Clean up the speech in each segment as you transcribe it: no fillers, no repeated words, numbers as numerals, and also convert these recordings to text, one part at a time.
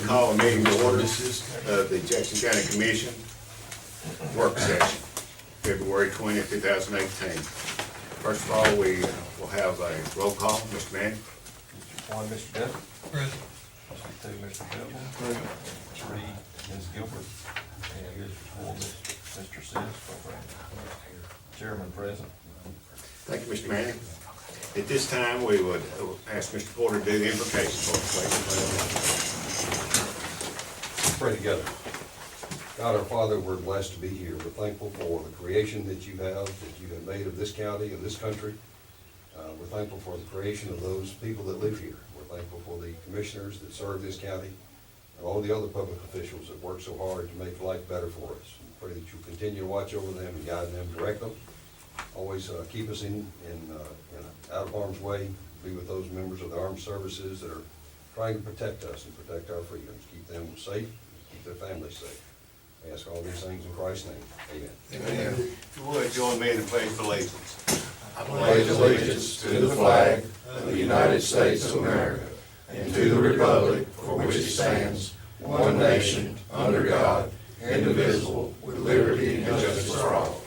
call a meeting to order of the Jackson County Commission work session, February 20th, 2018. First of all, we will have a roll call. Mr. Manning. Mr. 1, Mr. Denton. Present. Mr. 2, Mr. Beville. Present. 3, Ms. Gilbert. And Mr. 4, Mr. Sims. Chairman present. Thank you, Mr. Manning. At this time, we would ask Mr. Porter to do the invocation for us, please. Pray together. God our Father, we're blessed to be here. We're thankful for the creation that you have made of this county and this country. We're thankful for the creation of those people that live here. We're thankful for the commissioners that serve this county and all the other public officials that work so hard to make life better for us. We pray that you continue to watch over them and guide them, direct them. Always keep us out of harm's way. Be with those members of the armed services that are trying to protect us and protect our freedoms. Keep them safe, keep their families safe. I ask all these things in Christ's name. Amen. Amen. If you would, join me in the pledge of allegiance. I pledge allegiance to the flag of the United States of America and to the republic for which it stands, one nation, under God, indivisible, with liberty and justice for all.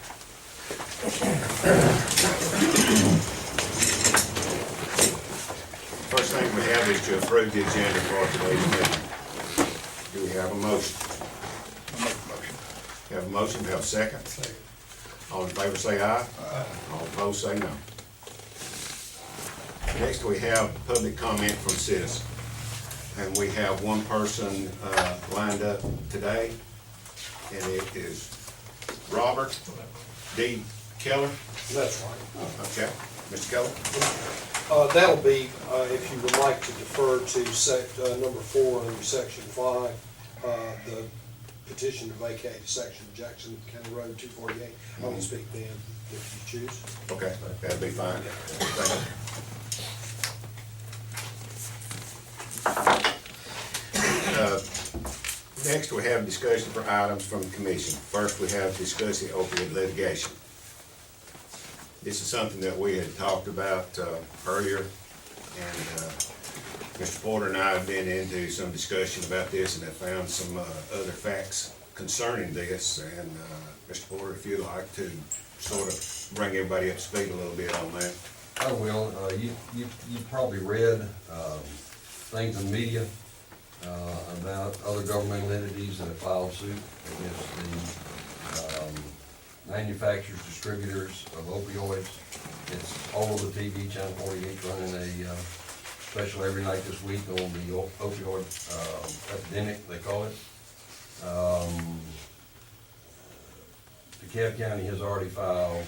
First thing we have is to approve the agenda for today's meeting. Do we have a motion? We have a motion, we have a second. All in favor say aye. Aye. All opposed say no. Next we have public comment from citizens. And we have one person lined up today, and it is Robert D. Keller. That's right. Okay, Mr. Keller. That'll be, if you would like to defer to number 4 under section 5, the petition to vacate a section of Jackson County Road 248. I will speak then, if you choose. Okay, that'd be fine. Thank you. Next, we have discussion for items from the commission. First, we have discussed the opioid litigation. This is something that we had talked about earlier, and Mr. Porter and I have been into some discussion about this and have found some other facts concerning this. And Mr. Porter, if you'd like to sort of bring everybody up to speed a little bit on that. I will. You've probably read things in the media about other governmental entities that have filed suit against the manufacturers, distributors of opioids. It's all over the TV. Channel 48 running a special every night this week on the opioid epidemic, they call it. DeKalb County has already filed,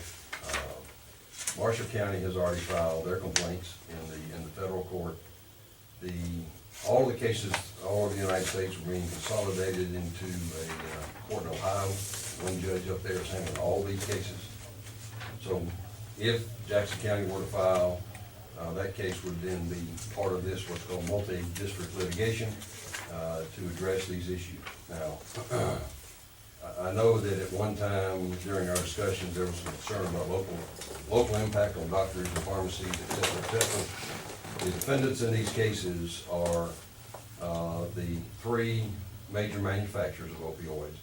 Marshall County has already filed their complaints in the federal court. All the cases all over the United States are being consolidated into a court in Ohio. One judge up there is handling all these cases. So if Jackson County were to file, that case would then be part of this, what's called multi-district litigation, to address these issues. Now, I know that at one time during our discussions there was some concern about local impact on doctors and pharmacies, et cetera, et cetera. The defendants in these cases are the 3 major manufacturers of opioids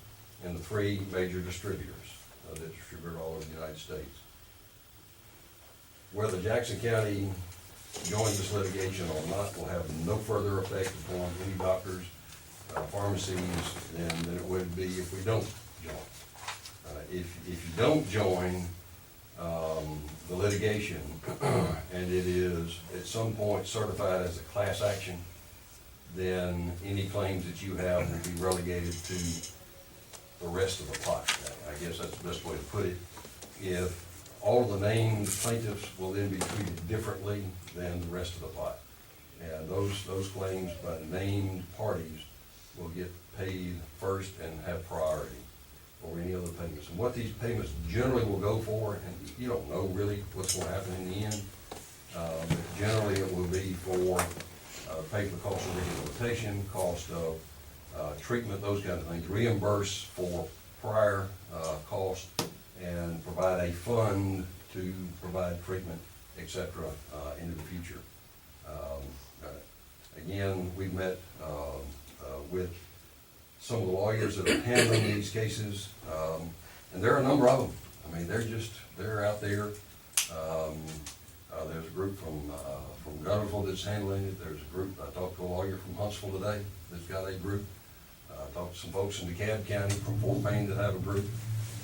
and the 3 major distributors that distribute all over the United States. Whether Jackson County joins this litigation or not will have no further effect upon any doctors, pharmacies, than it would be if we don't join. If you don't join the litigation and it is at some point certified as a class action, then any claims that you have will be relegated to the rest of the pot. I guess that's the best way to put it. If all of the named plaintiffs will then be treated differently than the rest of the pot. And those claims by named parties will get paid first and have priority over any other payments. And what these payments generally will go for, and you don't know really what's going to happen in the end, but generally it will be for pay for cost of rehabilitation, cost of treatment, those kinds of things, reimburse for prior cost, and provide a fund to provide treatment, etc., into the future. Again, we've met with some of the lawyers that are handling these cases, and there are a number of them. I mean, they're out there. There's a group from Gunnersville that's handling it. There's a group, I talked to a lawyer from Huntsville today that's got a group. I talked to some folks in DeKalb County from Fort Payne that have a group.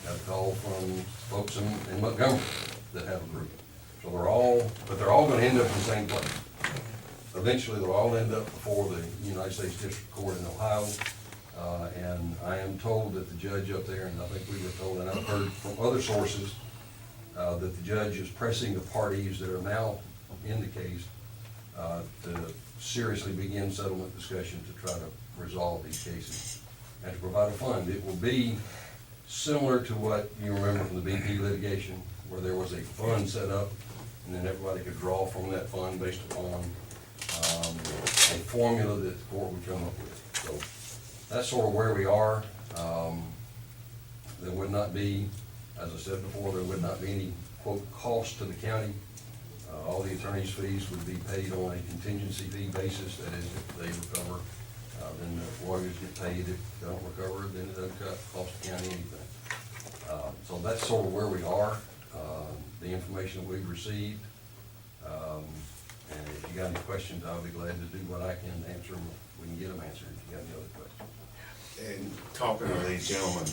Got a call from folks in Montgomery that have a group. So they're all gonna end up in the same place. Eventually, they'll all end up before the United States District Court in Ohio. And I am told that the judge up there, and I think we were told, and I've heard from other sources, that the judge is pressing the parties that are now in the case to seriously begin settlement discussion to try to resolve these cases and to provide a fund. It will be similar to what you remember from the BP litigation, where there was a fund set up and then everybody could draw from that fund based upon a formula that the court would come up with. So that's sort of where we are. There would not be, as I said before, there would not be any, quote, cost to the county. All the attorney's fees would be paid on a contingency fee basis. That is, if they recover, then the lawyers get paid. If they don't recover, then it doesn't cost the county anything. So that's sort of where we are, the information that we've received. And if you got any questions, I'll be glad to do what I can to answer them. We can get them answered if you got any other questions. And talking to these gentlemen,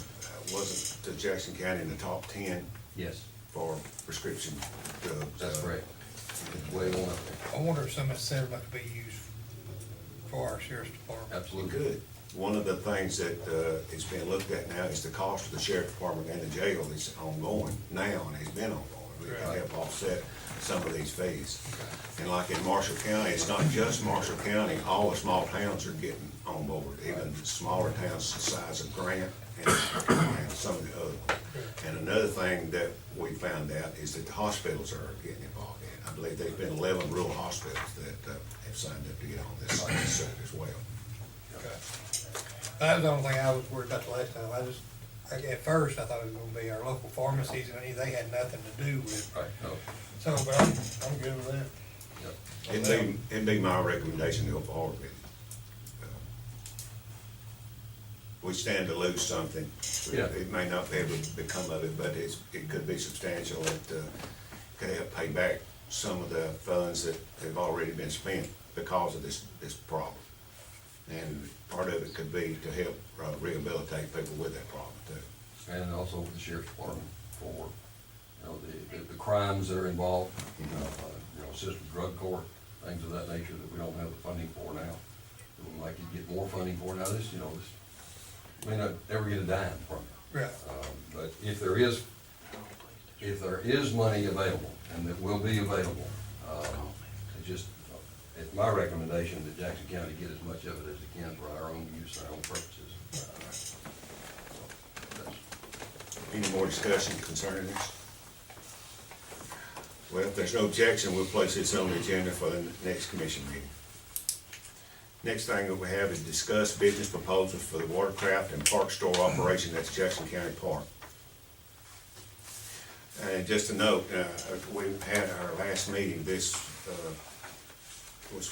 wasn't the Jackson County in the top 10 Yes, for prescription drugs? that's correct. It's way on up there. I wonder if some of that settlement could be used for our sheriff's department. Absolutely. Good. One of the things that is being looked at now is the cost of the sheriff department and the jail is ongoing now and has been ongoing. We can Right. help offset some of these fees. And like in Marshall County, it's not just Marshall County, all the small towns are getting on board, even smaller towns the size of Grant and some of the other ones. And another thing that we found out is that the hospitals are getting involved in it. I believe there's been 11 rural hospitals that have signed up to get on this suit as well. Okay. That was the only thing I was worried about the last time. At first, I thought it was gonna be our local pharmacies, and they had nothing to do with it. Right, no, So, but I'm good with that. yep. It'd be my recommendation to go forward with it. We stand to lose something. Yeah. It may not be able to become of it, but it could be substantial. It could help pay back some of the funds that have already been spent because of this problem. And part of it could be to help rehabilitate people with that problem too. And also for the sheriff's department for, the crimes that are involved, assisted drug court, things of that nature that we don't have the funding for now. We might could get more funding for now. This may not ever get a dime from it. Right. But if there is money available, and that will be available, it's my recommendation that Jackson County get as much of it as it can for our own use, our own purposes. Any more discussion concerning this? Well, if there's no objection, we'll place this on the agenda for the next commission meeting. Next thing that we have is discuss business proposals for the watercraft and park store operation at Jackson County Park. And just a note, we had our last meeting, this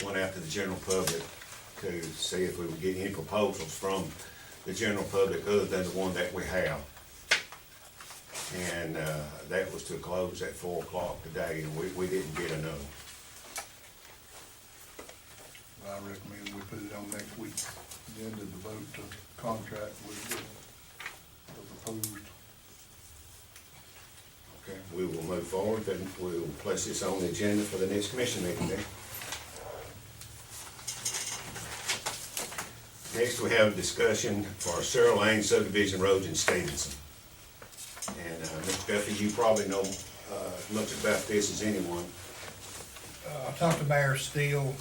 went out to the general public to see if we would get any proposals from the general public other than the one that we have. And that was to close at 4 o'clock today, and we didn't get another. I recommend we put it on next week's agenda to vote to contract with the proposed. Okay, we will move forward, and we will place this on the agenda for the next commission meeting then. Next, we have a discussion for Sarah Lane subdivision roads in Stevenson. And Mr. Guffey, you probably know as much about this as anyone. I talked to Mayor Steele,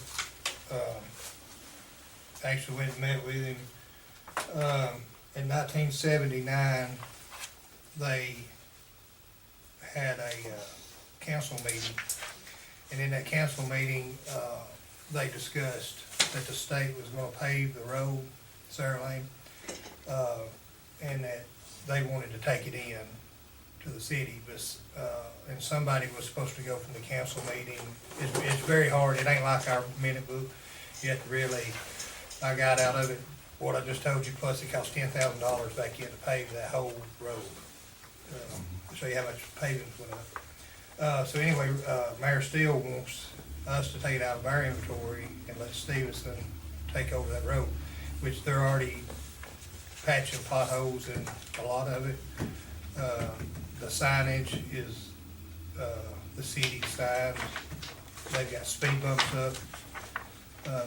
actually went and met with him. In 1979, they had a council meeting, and in that council meeting, they discussed that the state was gonna pave the road, Sarah Lane, and that they wanted to take it in to the city, but, and somebody was supposed to go from the council meeting. It's very hard, it ain't like our minute book, you have to really, I got out of it what I just told you, plus it costs $10,000 back in to pave that whole road. To show you how much paving's went up. So anyway, Mayor Steele wants us to take it out of our inventory and let Stevenson take over that road, which they're already patching potholes in a lot of it. The signage is, the city signs. They've got speed bumps up,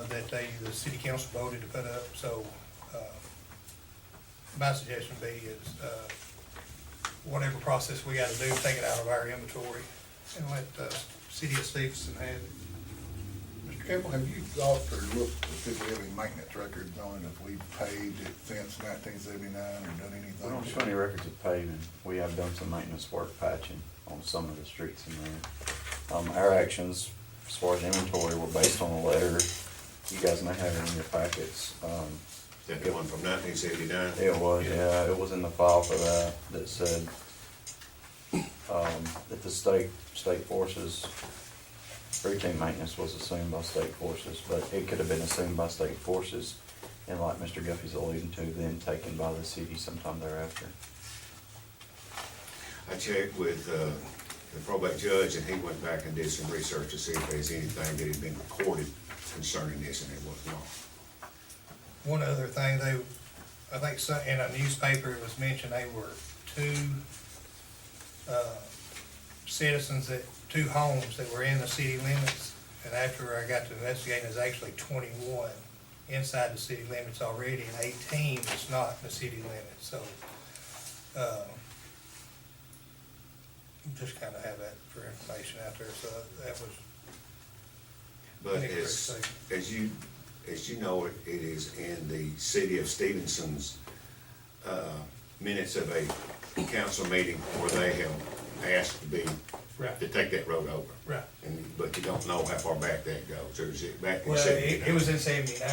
that the city council voted to put up, so, my suggestion would be is, whatever process we gotta do, take it out of our inventory and let the city of Stevenson have it. Mr. Campbell, have you thought or looked to see if we have any maintenance records on it, if we've paved it since 1979 or done anything? We don't show any records of paving. We have done some maintenance work patching on some of the streets in there. Our actions, as far as inventory, were based on a letter. You guys may have it in your packets. Is that the one from 1979? It was, yeah, it was in the file for that said, that the state forces, routine maintenance was assumed by state forces, but it could have been assumed by state forces, and like Mr. Guffey's alluding to, then taken by the city sometime thereafter. I checked with the probate judge, and he went back and did some research to see if there's anything that had been recorded concerning this, and it was not. One other thing, I think in a newspaper it was mentioned they were two citizens two homes that were in the city limits, and after I got to investigating, there's actually 21 inside the city limits already, and 18 is not in the city limits, so, just kind of have that for information out there, so that was. But Any as you know, it is in the city of Stevenson's minutes of a council meeting where they have asked to take that road over. Right. But you don't know how far back that goes, or is it back in Well, '79? it was in '79.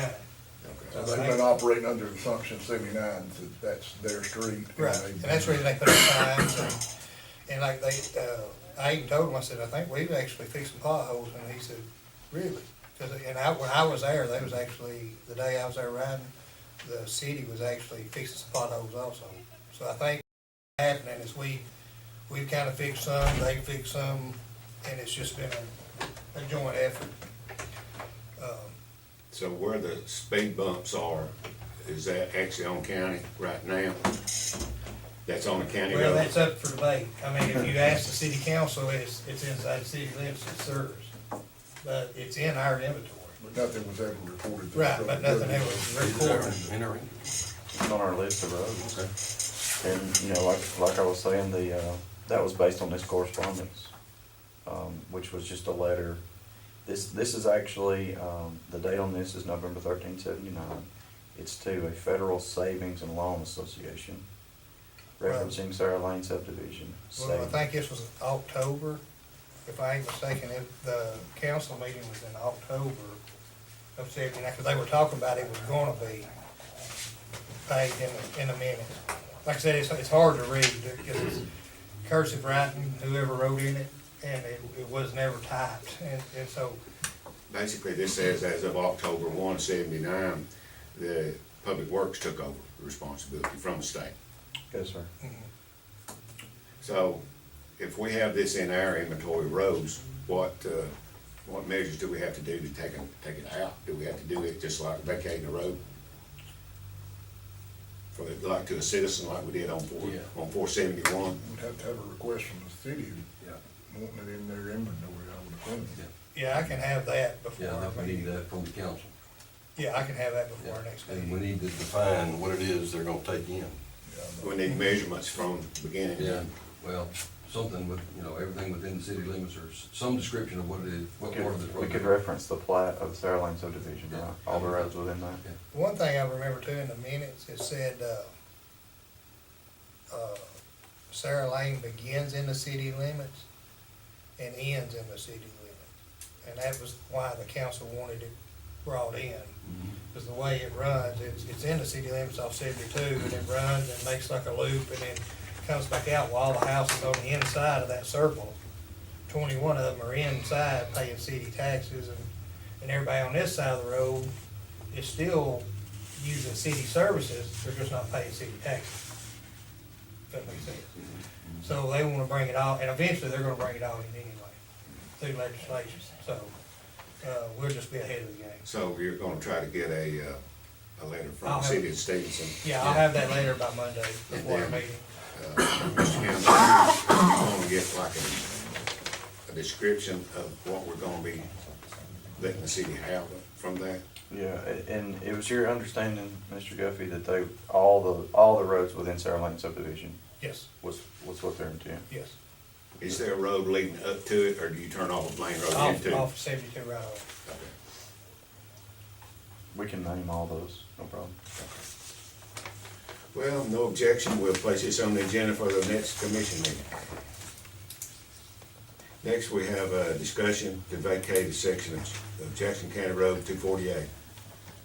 So Okay. they've been operating under the assumption 79, that that's their street. Right, and that's the reason they put up signs, and like I even told him, I said, I think we've actually fixed some potholes, and he said, really? When I was there, they was actually, the day I was there riding, the city was actually fixing some potholes also. So I think what's happening is we've kind of fixed some, they fixed some, and it's just been a joint effort. So where the speed bumps are, is that actually on county right now? That's on the county road? Well, that's up for debate. I mean, if you ask the city council, it's inside the city limits, it serves, but it's in our inventory. But nothing was ever reported. Right, but nothing ever was recorded. It's on our list of roads. And, you know, like I was saying, that was based on this correspondence, which was just a letter. This is actually, the date on this is November 13/79. It's to a Federal Savings and Loan Association, referencing Sarah Lane subdivision. Well, I think this was October, if I ain't mistaken, the council meeting was in October of '79, because they were talking about it was gonna be paid in a minute. Like I said, it's hard to read, because it's cursive writing, whoever wrote in it, and it was never typed, and so, Basically, this says as of October 1, '79, the Public Works took over the responsibility from the state. Yes, sir. So if we have this in our inventory of roads, what measures do we have to do to take it out? Do we have to do it just like vacating the road? Like to a citizen like we did on 471? We'd have to have a request from the city wanting it in their inventory, I would think. yeah, I can have that before. Yeah, our we need meeting. that from the council. Yeah, I can have that before our next And we meeting. need to define what it is they're gonna take in. We need measurements from the beginning. Yeah, well, something with, everything within the city limits, or some description of what it is, what part of this road. We could reference the plat of the Sarah Lane subdivision, right? All the roads within that. One thing I remember too in the minutes, it said, Sarah Lane begins in the city limits and ends in the city limits. And that was why the council wanted it brought in. Because the way it runs, it's in the city limits off 72, and it runs and makes like a loop and then comes back out while the houses on the inside of that circle. 21 of them are inside paying city taxes, and everybody on this side of the road is still using city services, they're just not paying city taxes. If that makes sense. So they wanna bring it all, and eventually they're gonna bring it all in anyway, through legislation, so, we'll just be ahead of the game. So you're gonna try to get a letter from I'll the have- city of Stevenson? Yeah, I'll have that later by Monday, before our And then- meeting. Mr. Campbell, you're gonna get like a description of what we're gonna be letting the city have from that? Yeah, and it was your understanding, Mr. Guffey, that they, all the roads within Sarah Lane subdivision Yes, was what their intent? yes. Is there a road leading up to it, or do you turn off a main road into it? Off 72 right away. Okay. We can name all those, no problem. Well, no objection, we'll place this on the agenda for the next commission meeting. Next, we have a discussion to vacate a section of Jackson County Road 248.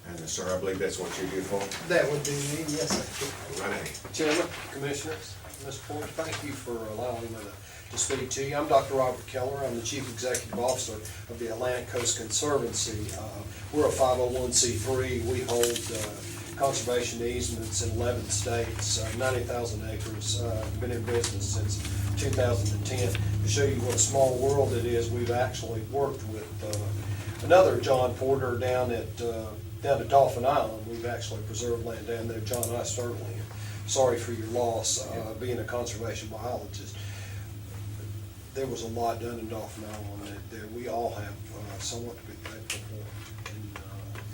And sir, I believe that's what you're here for? That would be me, yes, sir. Right ahead. Chairman, Commissioners, Mr. Porter, thank you for allowing me to speak to you. I'm Dr. Robert Keller. I'm the Chief Executive Officer of the Atlantic Coast Conservancy. We're a 501c3. We hold conservation easements in 11 states, 90,000 acres. Been in business since 2010. To show you what a small world it is, we've actually worked with another John Porter down at Dolphin Island. We've actually preserved land down there. John, I certainly am sorry for your loss, being a conservation biologist. There was a lot done in Dolphin Island that we all have somewhat to be thankful for,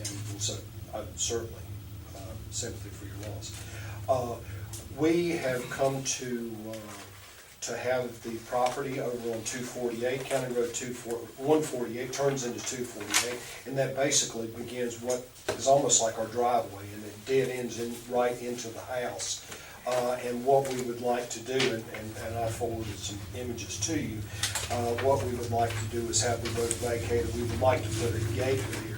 and so I certainly sympathy for your loss. We have come to have the property over on 248, County Road 148 turns into 248, and that basically begins what is almost like our driveway, and it dead ends right into the house. And what we would like to do, and I forwarded some images to you, what we would like to do is have the road vacated. We would like to put a gate there.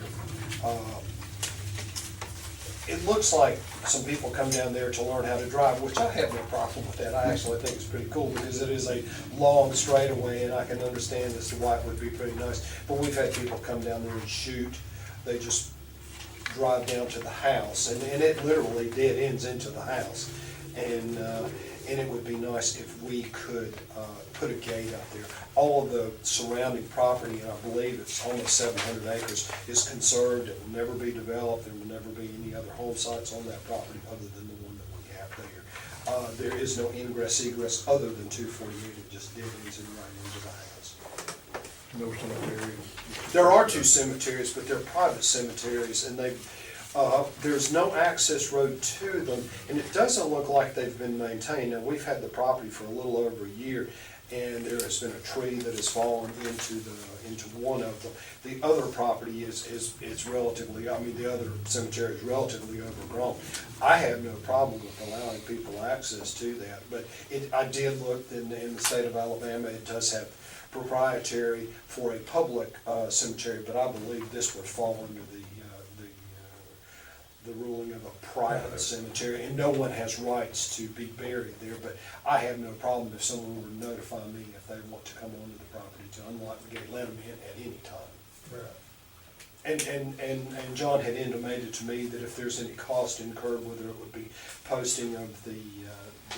It looks like some people come down there to learn how to drive, which I have no problem with that. I actually think it's pretty cool because it is a long straightaway, and I can understand as to why it would be pretty nice. But we've had people come down there and shoot. They just drive down to the house, and it literally dead ends into the house. And it would be nice if we could put a gate out there. All of the surrounding property, and I believe it's almost 700 acres, is conserved. It will never be developed. There will never be any other home sites on that property other than the one that we have there. There is no ingress egress other than 248. It just dead ends in right into the house. No cemeteries. There are two cemeteries, but they're private cemeteries, and there's no access road to them, and it doesn't look like they've been maintained. Now, we've had the property for a little over a year, and there has been a tree that has fallen into one of them. The other property is relatively, the other cemetery is relatively overgrown. I have no problem with allowing people access to that, but I did look in the state of Alabama. It does have proprietary for a public cemetery, but I believe this would fall under the ruling of a private cemetery, and no one has rights to be buried there, but I have no problem if someone were to notify me if they want to come onto the property to unlock the gate, let them in at any time. Right. And John had intimated to me that if there's any cost incurred, whether it would be posting of the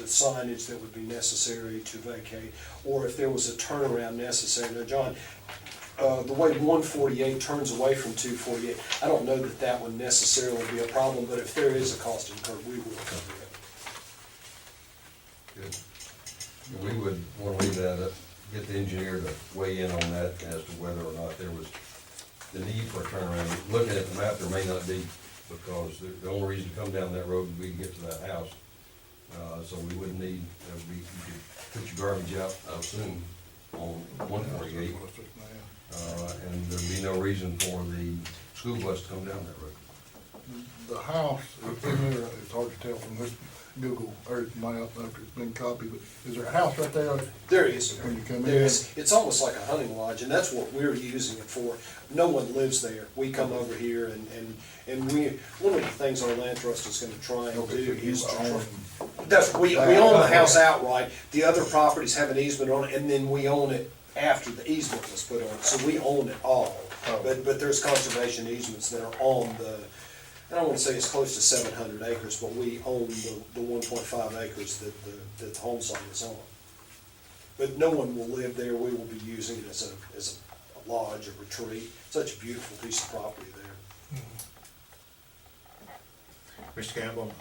signage that would be necessary to vacate, or if there was a turnaround necessary. Now, John, the way 148 turns away from 248, I don't know that would necessarily be a problem, but if there is a cost incurred, we will cover it. Good. We would want to leave that up, get the engineer to weigh in on that as to whether or not there was the need for a turnaround. Looking at the map, there may not be, because the only reason to come down that road would be to get to that house. So we wouldn't need, you could put your garbage out, I assume, on 148. And there'd be no reason for the school bus to come down that road. The house, in there, it's hard to tell from this Google Earth map after it's been copied, but is there a house right there? There is. When you come in? There is. It's almost like a hunting lodge, and that's what we're using it for. No one lives there. We come over here, and one of the things our land trust is gonna try and do is to we own the house outright. The other properties have an easement on it, and then we own it after the easement was put on it, so we own it all. But there's conservation easements that are on and I wanna say it's close to 700 acres, but we own the 1.5 acres that the home site is on. But no one will live there, we will be using it as a lodge, a retreat, such a beautiful piece of property there. Mr. Campbell,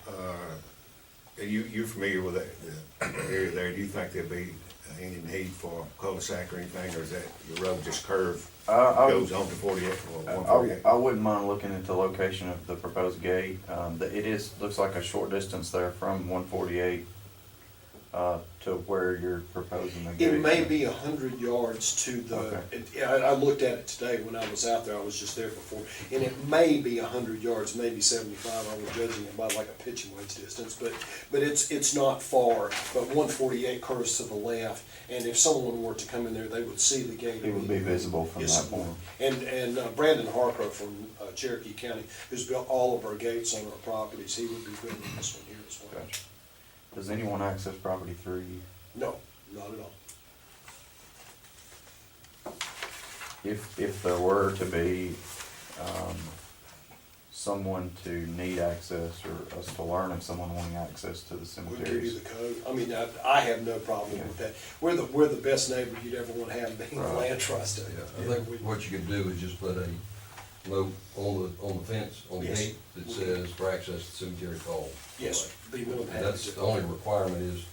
you're familiar with the area there, do you think there'll be any need for cul-de-sac or anything, or is that the road just curve, goes on to 48, or 148? I wouldn't mind looking at the location of the proposed gate. Looks like a short distance there from 148 to where you're proposing the gate. It may be 100 yards to the, Okay. I looked at it today when I was out there, I was just there before, and it may be 100 yards, maybe 75, I was judging it by like a pitching wedge distance, but it's not far, but 148 curves to the left, and if someone were to come in there, they would see the gate. It would be visible from Yes, that it would. point. And Brandon Harper from Cherokee County, who's built all of our gates on our properties, he would be building this one here as well. Gotcha. Does anyone access property through you? No, not at all. If there were to be, someone to need access, or us to learn of someone wanting access to the We'll give you cemeteries. the code. I mean, I have no problem with that. We're the best neighbor you'd ever want to have being a Right. land trust. Yeah, I think what you could do is just put a note on the fence, on the Yes. gate, that says for access to cemetery call. Yes, be willing to And have that's, it. the only requirement is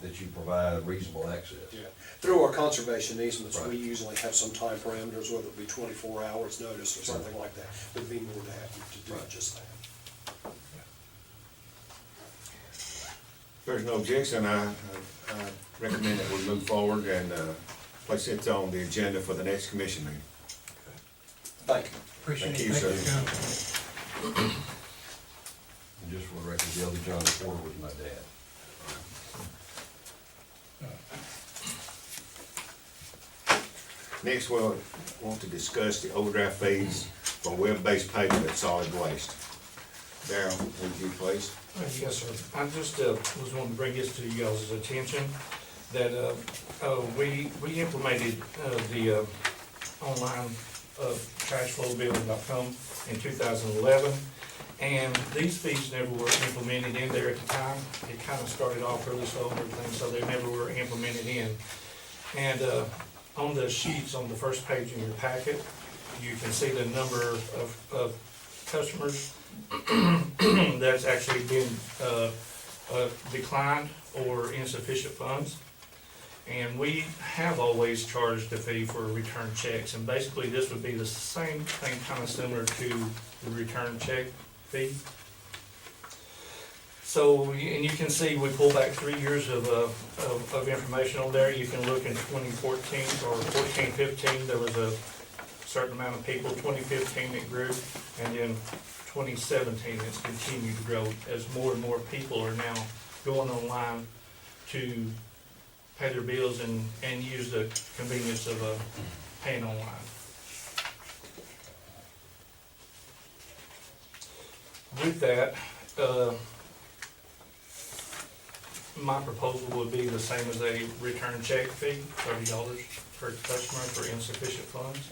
that you provide reasonable access. Yeah. Through our conservation easements, we Right. usually have some time parameters, whether it be 24 hours notice or something like that. We'd be more than happy to do Right. just that. If there's no objection, I recommend that we move forward and place it on the agenda for the next commission meeting. Thank you. Appreciate it. Thank you, Thank sir. And just for the record, the other John Porter was my dad. Next, we'll want to discuss the overdraft fees for web-based payment at solid waste. Darryl, would you please? Yes, sir. I just was wanting to bring this to you guys' attention, that we implemented the online trashflowbill.com in 2011, and these fees never were implemented in there at the time. It kind of started off really slow and everything, so they never were implemented in. And on the sheets on the first page in your packet, you can see the number of customers that's actually been declined or insufficient funds. And we have always charged a fee for return checks, and basically this would be the same thing, kind of similar to the return check fee. So, and you can see, we pull back 3 years of information on there. You can look in 2014 or 14, 15, there was a certain amount of people. 2015 it grew, and then 2017 it's continued to grow as more and more people are now going online to pay their bills and use the convenience of paying online. With that, my proposal would be the same as a return check fee, $30 per customer for insufficient funds.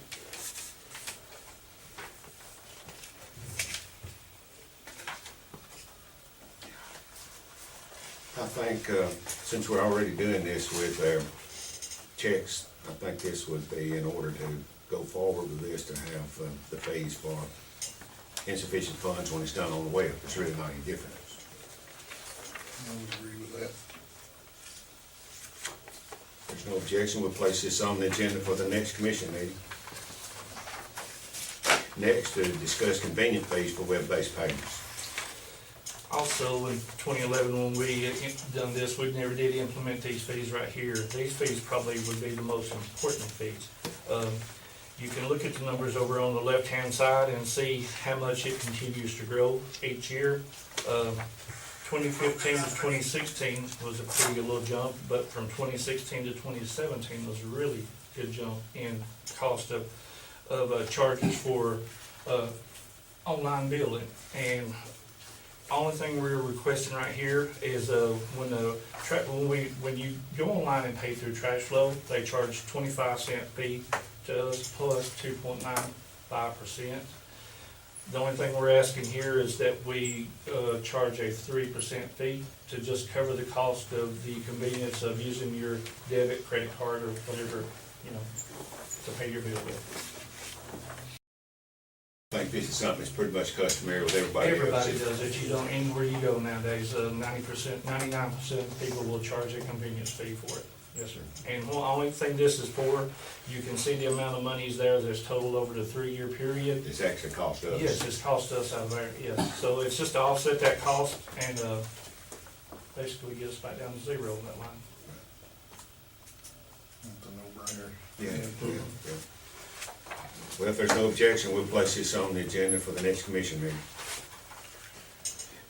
I think, since we're already doing this with our checks, I think this would be in order to go forward with this, to have the fees for insufficient funds when it's done on the web. It's really not any different. I would agree with that. There's no objection, we'll place this on the agenda for the next commission meeting. Next, to discuss convenient fees for web-based payments. Also, in 2011, when we done this, we never did implement these fees right here. These fees probably would be the most important fees. You can look at the numbers over on the left-hand side and see how much it continues to grow each year. 2015 to 2016 was a pretty good little jump, but from 2016 to 2017 was a really good jump in cost of charges for online billing. And only thing we're requesting right here is when you go online and pay through trash flow, they charge 25-cent fee to us plus 2.95%. The only thing we're asking here is that we charge a 3% fee to just cover the cost of the convenience of using your debit, credit card, or whatever, you know, to pay your bill with. I think this is something that's pretty much customary with everybody else. Everybody does it. You don't, anywhere you go nowadays, 90%, 99% of people will charge a convenience fee for it. Yes, sir. And the only thing this is for, you can see the amount of monies there that's totaled over the 3-year period. It's actually cost us. Yes, it's cost us out of there, yes. So it's just to offset that cost and basically get us back down to zero on that line. It's a no-brainer. Yeah. Well, if there's no objection, we'll place this on the agenda for the next commission meeting.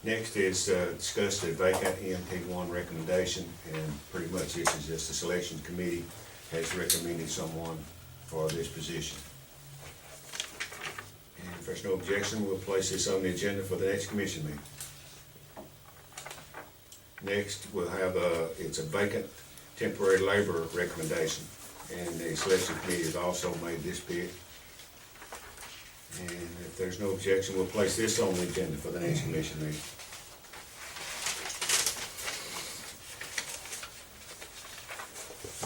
Next is discuss the vacant EMT1 recommendation, and pretty much this is just the selection committee has recommended someone for this position. And if there's no objection, we'll place this on the agenda for the next commission meeting. Next, we'll have it's a vacant temporary labor recommendation, and the selection committee has also made this pick. And if there's no objection, we'll place this on the agenda for the next commission meeting.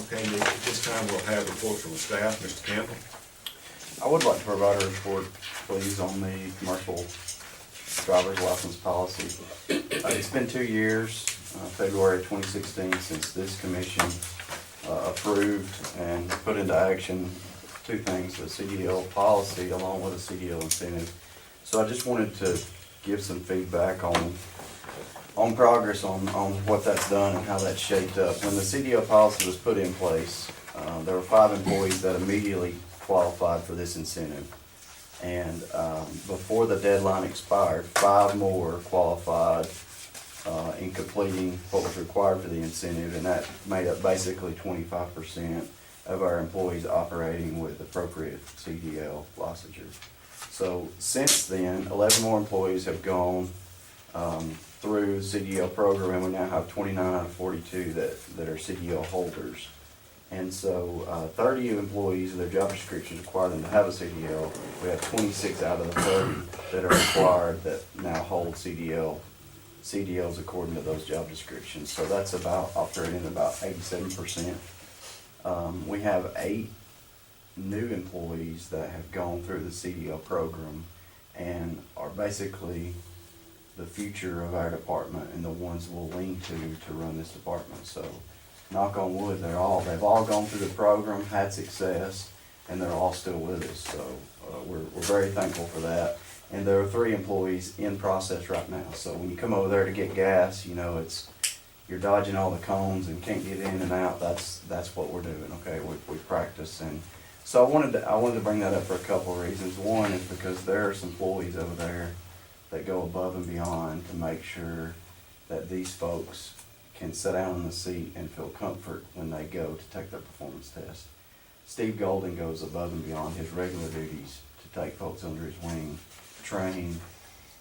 Okay, at this time we'll have reports from the staff. Mr. Campbell? I would like to provide a report, please, on the commercial driver's license policy. It's been 2 years, February 2016, since this commission approved and put into action 2 things, the CDL policy along with a CDL incentive. So I just wanted to give some feedback on progress on what that's done and how that's shaped up. When the CDL policy was put in place, there were 5 employees that immediately qualified for this incentive. And before the deadline expired, 5 more qualified in completing what was required for the incentive, and that made up basically 25% of our employees operating with appropriate CDL licensure. So since then, 11 more employees have gone through the CDL program, and we now have 29 out of 42 that are CDL holders. And so 30 employees in their job descriptions require them to have a CDL. We have 26 out of the 30 that are required that now hold CDLs according to those job descriptions. So that's about operating about 87%. We have 8 new employees that have gone through the CDL program and are basically the future of our department and the ones we'll lean to run this department. So knock on wood, they've all gone through the program, had success, and they're all still with us. So we're very thankful for that. And there are 3 employees in process right now. So when you come over there to get gas, you know, you're dodging all the cones and can't get in and out. That's what we're doing. Okay, we practice. And so I wanted to bring that up for a couple of reasons. One is because there are some employees over there that go above and beyond to make sure that these folks can sit down in the seat and feel comfort when they go to take their performance test. Steve Golden goes above and beyond his regular duties to take folks under his wing, train,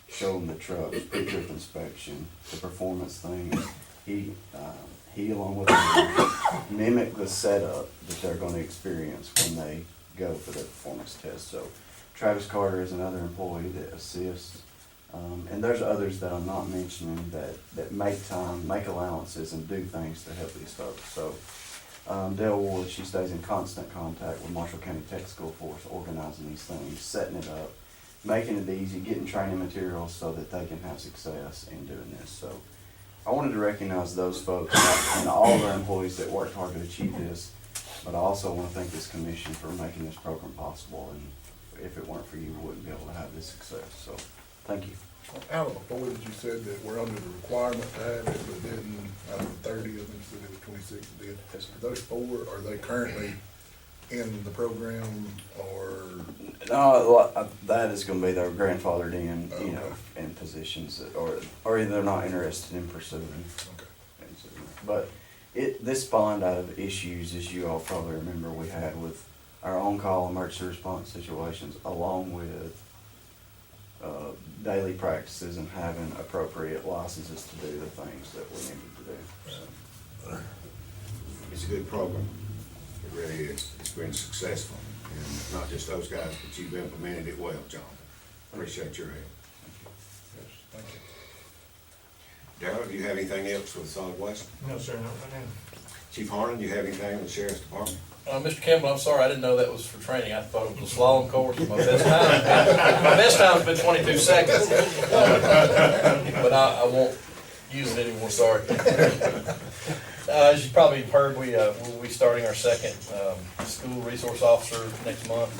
show them the trucks, pre-trip inspection, the performance things. He along with others, mimic the setup that they're going to experience when they go for their performance test. So Travis Carter is another employee that assists. And there's others that I'm not mentioning that make time, make allowances, and do things to help these folks. So Dale Ward, she stays in constant contact with Marshall County Tech School Force, organizing these things, setting it up, making it easy, getting training materials so that they can have success in doing this. So I wanted to recognize those folks and all of our employees that worked hard to achieve this, but I also want to thank this commission for making this program possible. And if it weren't for you, we wouldn't be able to have this success. So thank you. Out of the 4 that you said that were under the requirement to have it, but then out of the 30 of them, you said it was 26 that did. Yes, sir. Those 4, are they currently in the program or? No, that is going to be their grandfathered in, you know, Okay. in positions that, or either they're not interested in pursuing. Okay. But this spawned out of issues, as you all probably remember, we had with our on-call emergency response situations, along with daily practices and having appropriate licenses to do the things that we needed to do. So. It's a good program. It really is. It's been successful. And not just those guys, but you've implemented it well, Jonathan. Appreciate your help. Yes, thank you. Darrell, do you have anything else with solid waste? No, sir, not right now. Chief Harlan, do you have anything with the sheriff's department? Mr. Campbell, I'm sorry, I didn't know that was for training. I thought it was a slalom course. My best time's been 22 seconds. But I won't use it anymore, sorry. As you probably heard, we'll be starting our second school resource officer next month.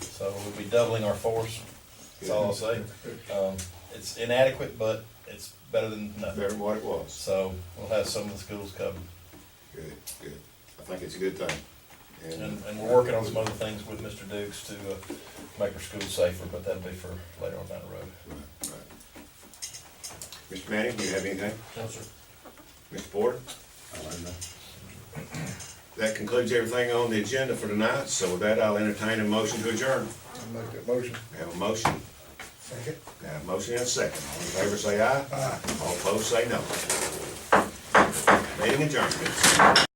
So we'll be doubling our force, that's all I'll say. It's inadequate, but it's better than nothing. Better than what it was. So we'll have some of the schools covered. Good, good. I think it's a good thing. And we're working on some other things with Mr. Dukes to make our schools safer, but that'll be for later on down the road. Right, right. Mr. Manning, do you have anything? No, sir. Mr. Porter? I learned that. That concludes everything on the agenda for tonight, so with that, I'll entertain a motion to adjourn. I'll make that motion. We have a motion. Second. We have a motion and a second. All in favor say aye. Aye. All opposed say no. Meeting adjourned.